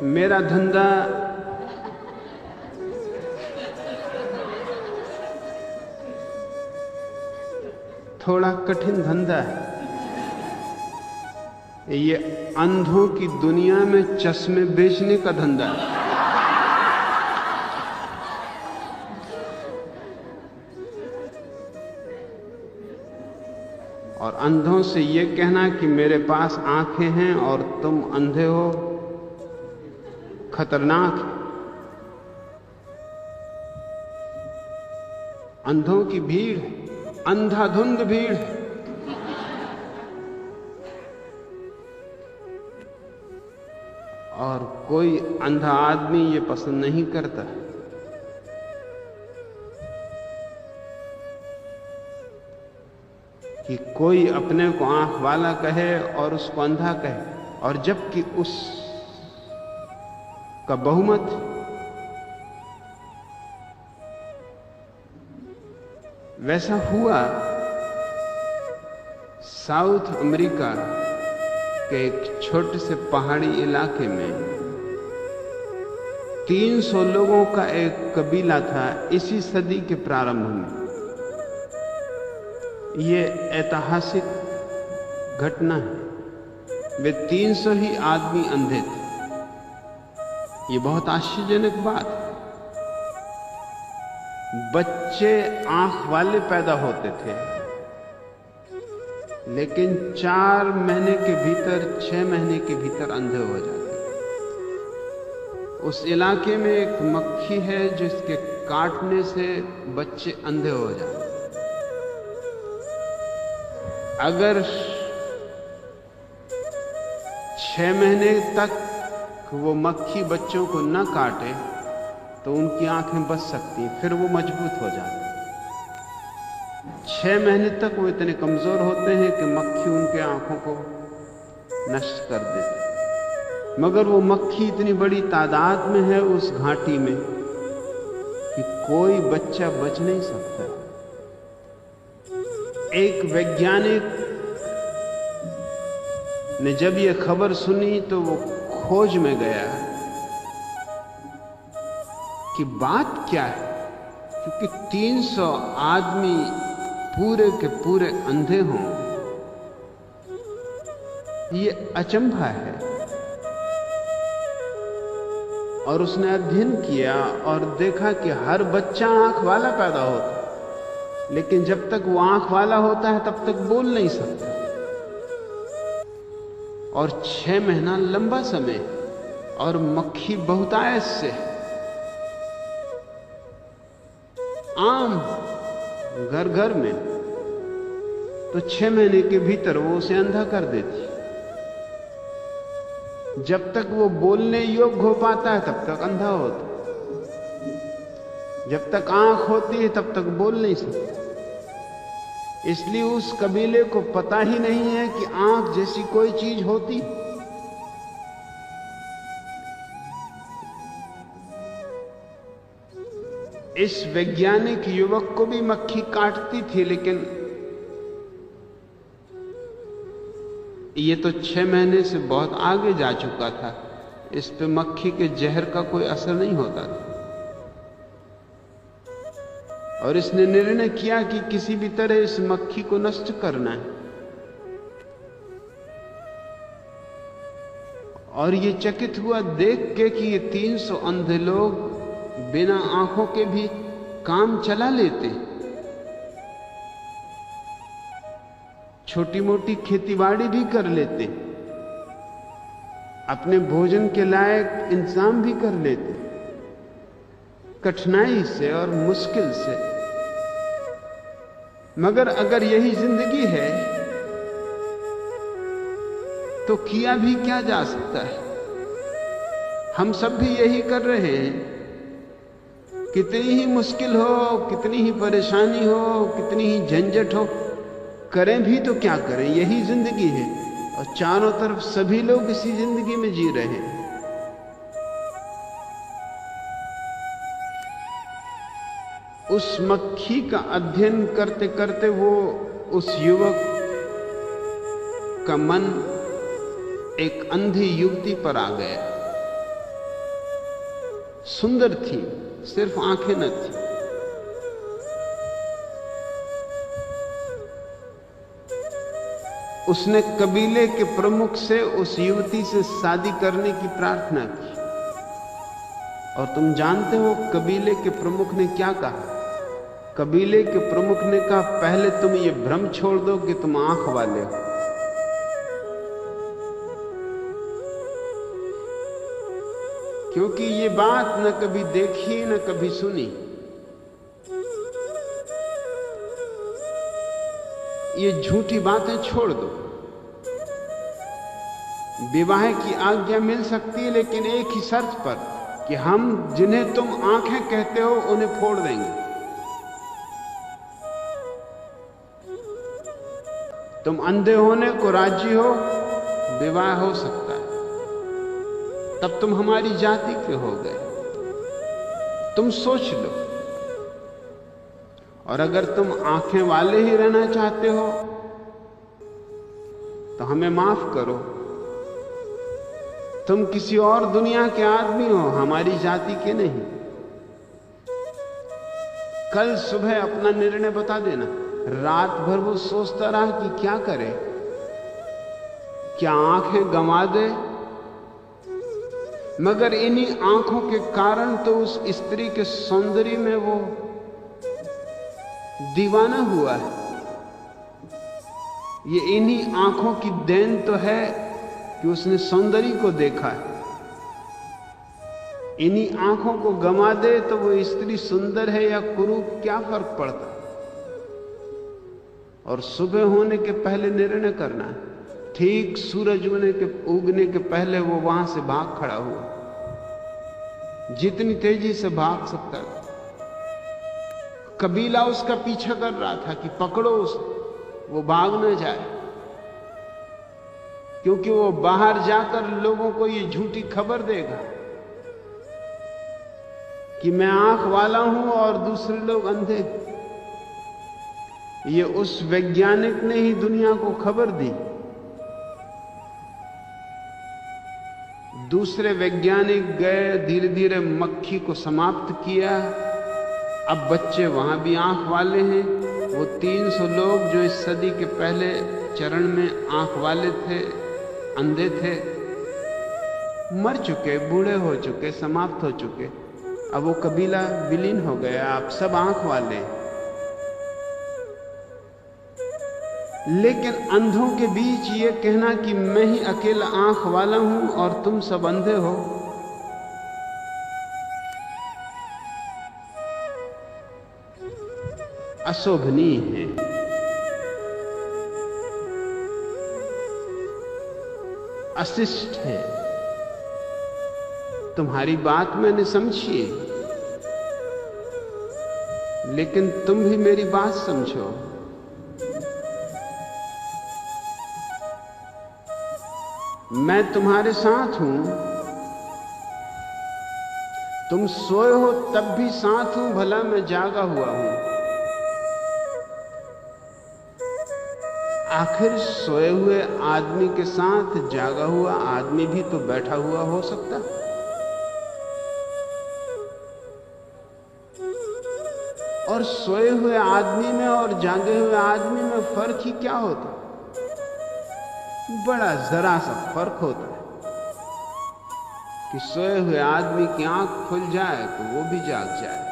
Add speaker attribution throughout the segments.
Speaker 1: मेरा धंधा थोड़ा कठिन धंधा है। ये अंधों की दुनिया में चश्मे बेचने का धंधा है। और अंधों से ये कहना कि मेरे पास आंखें हैं और तुम अंधे हो, खतरनाक है। अंधों की भीड़, अंधाधुंध भीड़। और कोई अंधा आदमी ये पसंद नहीं करता कि कोई अपने को आंख वाला कहे और उसको अंधा कहे, और जबकि उस का बहुमत वैसा हुआ। साउथ अमेरिका के एक छोटे से पहाड़ी इलाके में 300 लोगों का एक कबीला था इसी सदी के प्रारंभ में। ये ऐतिहासिक घटना है। वे 300 ही आदमी अंधे थे। ये बहुत आश्चर्यजनक बात है। बच्चे आंख वाले पैदा होते थे, लेकिन 4 महीने के भीतर, 6 महीने के भीतर अंधे हो जाते। उस इलाके में एक मक्खी है जिसके काटने से बच्चे अंधे हो जाते। अगर 6 महीने तक वो मक्खी बच्चों को न काटे तो उनकी आंखें बच सकती हैं, फिर वो मजबूत हो जाती। 6 महीने तक वो इतने कमजोर होते हैं कि मक्खी उनके आंखों को नष्ट कर देती। मगर वो मक्खी इतनी बड़ी तादाद में है उस घाटी में कि कोई बच्चा बच नहीं सकता। एक वैज्ञानिक ने जब ये खबर सुनी तो वो खोज में गया कि बात क्या है, क्योंकि 300 आदमी पूरे के पूरे अंधे हों, ये अचंभा है। और उसने अध्ययन किया और देखा कि हर बच्चा आंख वाला पैदा होता है, लेकिन जब तक वो आंख वाला होता है तब तक बोल नहीं सकता। और 6 महीना लंबा समय, और मक्खी बहुतायत से आम घर घर में, तो 6 महीने के भीतर वो उसे अंधा कर देती। जब तक वो बोलने योग्य हो पाता है तब तक अंधा होता, जब तक आंख होती है तब तक बोल नहीं सकता। इसलिए उस कबीले को पता ही नहीं है कि आंख जैसी कोई चीज होती। इस वैज्ञानिक युवक को भी मक्खी काटती थी, लेकिन ये तो 6 महीने से बहुत आगे जा चुका था। इस पे मक्खी के जहर का कोई असर नहीं होता था। और इसने निर्णय किया कि किसी भी तरह इस मक्खी को नष्ट करना है। और ये चकित हुआ देख के कि ये 300 अंधे लोग बिना आंखों के भी काम चला लेते, छोटी मोटी खेतीबाड़ी भी कर लेते, अपने भोजन के लायक इंतजाम भी कर लेते, कठिनाई से और मुश्किल से। मगर अगर यही जिंदगी है तो किया भी क्या जा सकता है। हम सब भी यही कर रहे हैं। कितनी ही मुश्किल हो, कितनी ही परेशानी हो, कितनी ही झंझट हो, करें भी तो क्या करें, यही जिंदगी है। और चारों तरफ सभी लोग इसी जिंदगी में जी रहे हैं। उस मक्खी का अध्ययन करते करते वो उस युवक का मन एक अंधी युवती पर आ गया। सुंदर थी, सिर्फ आंखें न थी। उसने कबीले के प्रमुख से उस युवती से शादी करने की प्रार्थना की। और तुम जानते हो कबीले के प्रमुख ने क्या कहा? कबीले के प्रमुख ने कहा, पहले तुम ये भ्रम छोड़ दो कि तुम आंख वाले हो। क्योंकि ये बात न कभी देखी न कभी सुनी। ये झूठी बातें छोड़ दो। विवाह की आज्ञा मिल सकती है, लेकिन एक ही शर्त पर कि हम जिन्हें तुम आंखें कहते हो उन्हें फोड़ देंगे। तुम अंधे होने को राजी हो, विवाह हो सकता है, तब तुम हमारी जाति के हो गए। तुम सोच लो। और अगर तुम आंखें वाले ही रहना चाहते हो तो हमें माफ करो, तुम किसी और दुनिया के आदमी हो, हमारी जाति के नहीं। कल सुबह अपना निर्णय बता देना। रात भर वो सोचता रहा कि क्या करे, क्या आंखें गंवा दे, मगर इन्हीं आंखों के कारण तो उस स्त्री के सौंदर्य में वो दीवाना हुआ है। ये इन्हीं आंखों की देन तो है कि उसने सौंदर्य को देखा है। इन्हीं आंखों को गंवा दे तो वो स्त्री सुंदर है या कुरूप, क्या फर्क पड़ता। और सुबह होने के पहले निर्णय करना है। ठीक सूरज उगने के पहले वो वहां से भाग खड़ा हुआ, जितनी तेजी से भाग सकता था। कबीला उसका पीछा कर रहा था कि पकड़ो उसे, वो भाग न जाए, क्योंकि वो बाहर जाकर लोगों को ये झूठी खबर देगा कि मैं आंख वाला हूं और दूसरे लोग अंधे। ये उस वैज्ञानिक ने ही दुनिया को खबर दी। दूसरे वैज्ञानिक गए, धीरे धीरे मक्खी को समाप्त किया। अब बच्चे वहां भी आंख वाले हैं। वो 300 लोग जो इस सदी के पहले चरण में आंख वाले थे, अंधे थे, मर चुके, बूढ़े हो चुके, समाप्त हो चुके। अब वो कबीला विलीन हो गया, आप सब आंख वाले। लेकिन अंधों के बीच ये कहना कि मैं ही अकेला आंख वाला हूं और तुम सब अंधे हो, अशोभनीय है। अशिष्ट है। तुम्हारी बात मैंने समझी, लेकिन तुम भी मेरी बात समझो। मैं तुम्हारे साथ हूं, तुम सोए हो तब भी साथ हूं, भला मैं जागा हुआ हूं। आखिर सोए हुए आदमी के साथ जागा हुआ आदमी भी तो बैठा हुआ हो सकता। और सोए हुए आदमी में और जागे हुए आदमी में फर्क ही क्या होता? बड़ा जरा सा फर्क होता है कि सोए हुए आदमी की आंख खुल जाए तो वो भी जाग जाए।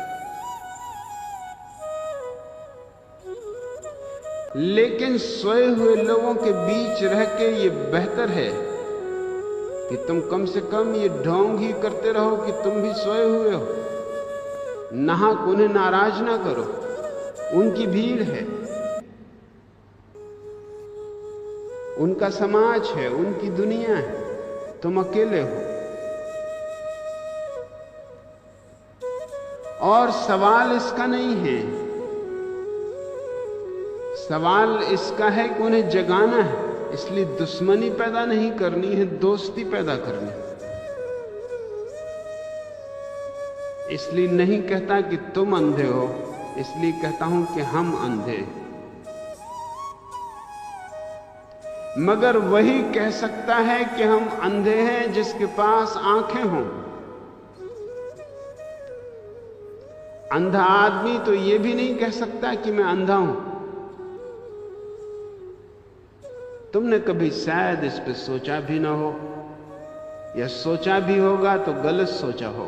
Speaker 1: लेकिन सोए हुए लोगों के बीच रह के ये बेहतर है कि तुम कम से कम ये ढोंग ही करते रहो कि तुम भी सोए हुए हो। नाहक उन्हें नाराज ना करो, उनकी भीड़ है, उनका समाज है, उनकी दुनिया है, तुम अकेले हो। और सवाल इसका नहीं है, सवाल इसका है कि उन्हें जगाना है। इसलिए दुश्मनी पैदा नहीं करनी है, दोस्ती पैदा करनी है। इसलिए नहीं कहता कि तुम अंधे हो, इसलिए कहता हूं कि हम अंधे। मगर वही कह सकता है कि हम अंधे हैं जिसके पास आंखें हों। अंधा आदमी तो यह भी नहीं कह सकता कि मैं अंधा हूं। तुमने कभी शायद इस पे सोचा भी ना हो, या सोचा भी होगा तो गलत सोचा हो।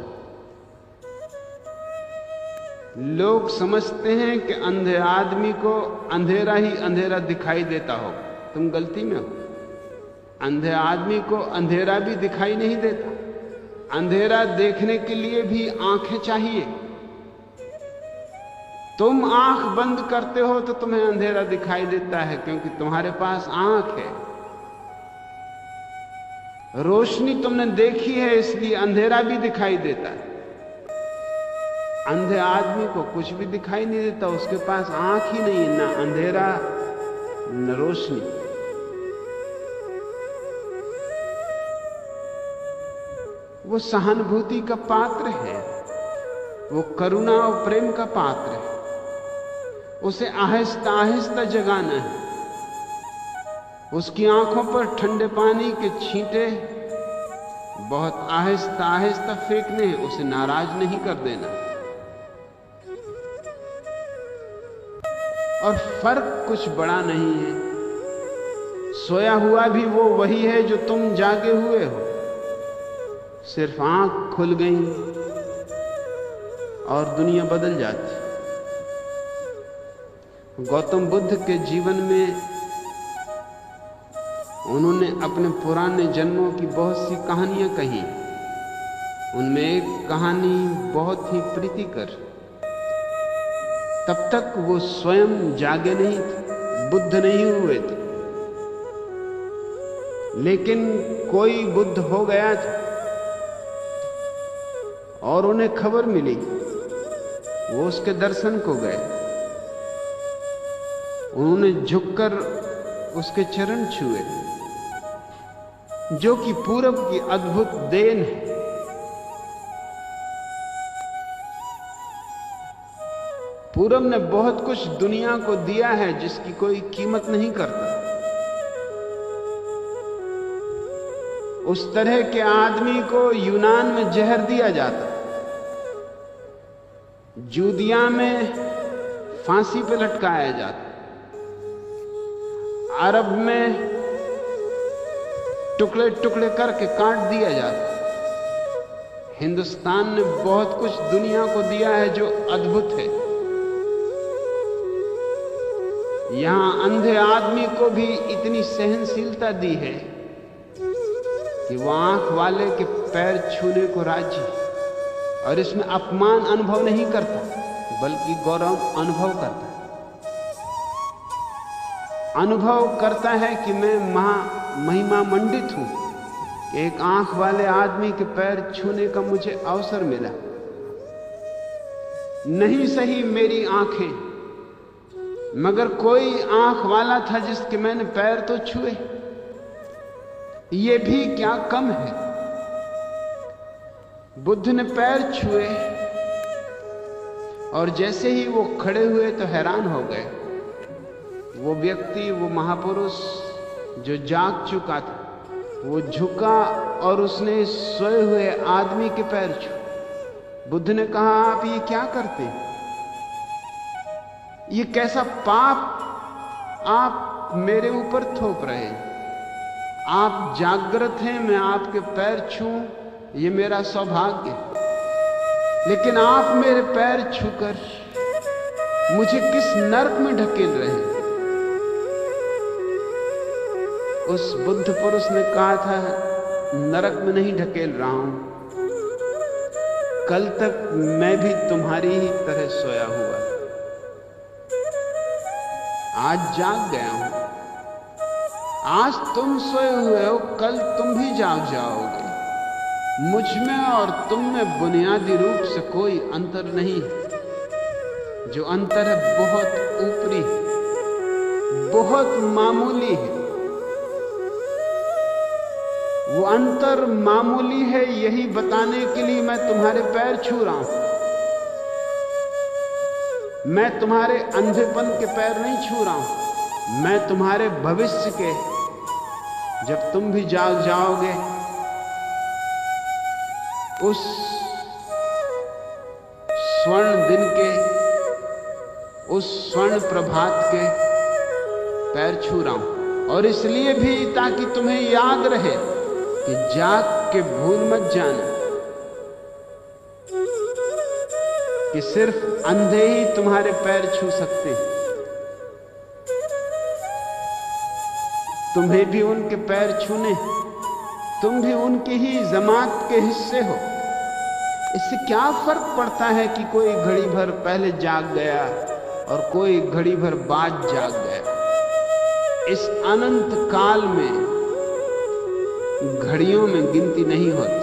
Speaker 1: लोग समझते हैं कि अंधे आदमी को अंधेरा ही अंधेरा दिखाई देता हो। तुम गलती में हो। अंधे आदमी को अंधेरा भी दिखाई नहीं देता। अंधेरा देखने के लिए भी आंखें चाहिए। तुम आंख बंद करते हो तो तुम्हें अंधेरा दिखाई देता है, क्योंकि तुम्हारे पास आंख है। रोशनी तुमने देखी है, इसलिए अंधेरा भी दिखाई देता है। अंधे आदमी को कुछ भी दिखाई नहीं देता, उसके पास आंख ही नहीं, ना अंधेरा न रोशनी। वो सहानुभूति का पात्र है, वो करुणा और प्रेम का पात्र है। उसे आहिस्ता आहिस्ता जगाना है। उसकी आंखों पर ठंडे पानी के छींटे बहुत आहिस्ता आहिस्ता फेंकने हैं। उसे नाराज नहीं कर देना। और फर्क कुछ बड़ा नहीं है। सोया हुआ भी वो वही है जो तुम जागे हुए हो। सिर्फ आंख खुल गई और दुनिया बदल जाती। गौतम बुद्ध के जीवन में उन्होंने अपने पुराने जन्मों की बहुत सी कहानियां कही। उनमें एक कहानी बहुत ही प्रीतिकर। तब तक वो स्वयं जागे नहीं थे, बुद्ध नहीं हुए थे, लेकिन कोई बुद्ध हो गया था और उन्हें खबर मिली। वो उसके दर्शन को गए। उन्होंने झुककर उसके चरण छुए, जो कि पूरब की अद्भुत देन है। पूरब ने बहुत कुछ दुनिया को दिया है जिसकी कोई कीमत नहीं करता। उस तरह के आदमी को यूनान में जहर दिया जाता, जूदिया में फांसी पर लटकाया जाता, अरब में टुकड़े टुकड़े करके काट दिया जाता। हिंदुस्तान ने बहुत कुछ दुनिया को दिया है जो अद्भुत है। यहां अंधे आदमी को भी इतनी सहनशीलता दी है कि वह आंख वाले के पैर छूने को राजी, और इसमें अपमान अनुभव नहीं करता, बल्कि गौरव अनुभव करता है। अनुभव करता है कि मैं महिमा मंडित हूं कि एक आंख वाले आदमी के पैर छूने का मुझे अवसर मिला। नहीं सही मेरी आंखें, मगर कोई आंख वाला था जिसके मैंने पैर तो छुए। ये भी क्या कम है। बुद्ध ने पैर छुए और जैसे ही वो खड़े हुए तो हैरान हो गए। वो व्यक्ति, वो महापुरुष जो जाग चुका था, वो झुका और उसने सोए हुए आदमी के पैर छुए। बुद्ध ने कहा, आप ये क्या करते हैं? ये कैसा पाप आप मेरे ऊपर थोप रहे हैं? आप जागृत हैं, मैं आपके पैर छूं, ये मेरा सौभाग्य, लेकिन आप मेरे पैर छूकर मुझे किस नरक में ढकेल रहे हैं? उस बुद्ध पुरुष ने कहा था, नरक में नहीं ढकेल रहा हूं, कल तक मैं भी तुम्हारी ही तरह सोया हुआ, आज जाग गया हूं। आज तुम सोए हुए हो, कल तुम भी जाग जाओगे। मुझ में और तुम में बुनियादी रूप से कोई अंतर नहीं है। जो अंतर है बहुत ऊपरी, बहुत मामूली है। वो अंतर मामूली है, यही बताने के लिए मैं तुम्हारे पैर छू रहा हूं। मैं तुम्हारे अंधेपन के पैर नहीं छू रहा हूं, मैं तुम्हारे भविष्य के, जब तुम भी जाग जाओगे, उस स्वर्ण दिन के, उस स्वर्ण प्रभात के पैर छू रहा हूं। और इसलिए भी ताकि तुम्हें याद रहे कि जाग के भूल मत जाना कि सिर्फ अंधे ही तुम्हारे पैर छू सकते हैं। तुम्हें भी उनके पैर छूने, तुम भी उनकी ही जमात के हिस्से हो। इससे क्या फर्क पड़ता है कि कोई घड़ी भर पहले जाग गया और कोई घड़ी भर बाद जाग गया। इस अनंत काल में घड़ियों में गिनती नहीं होती।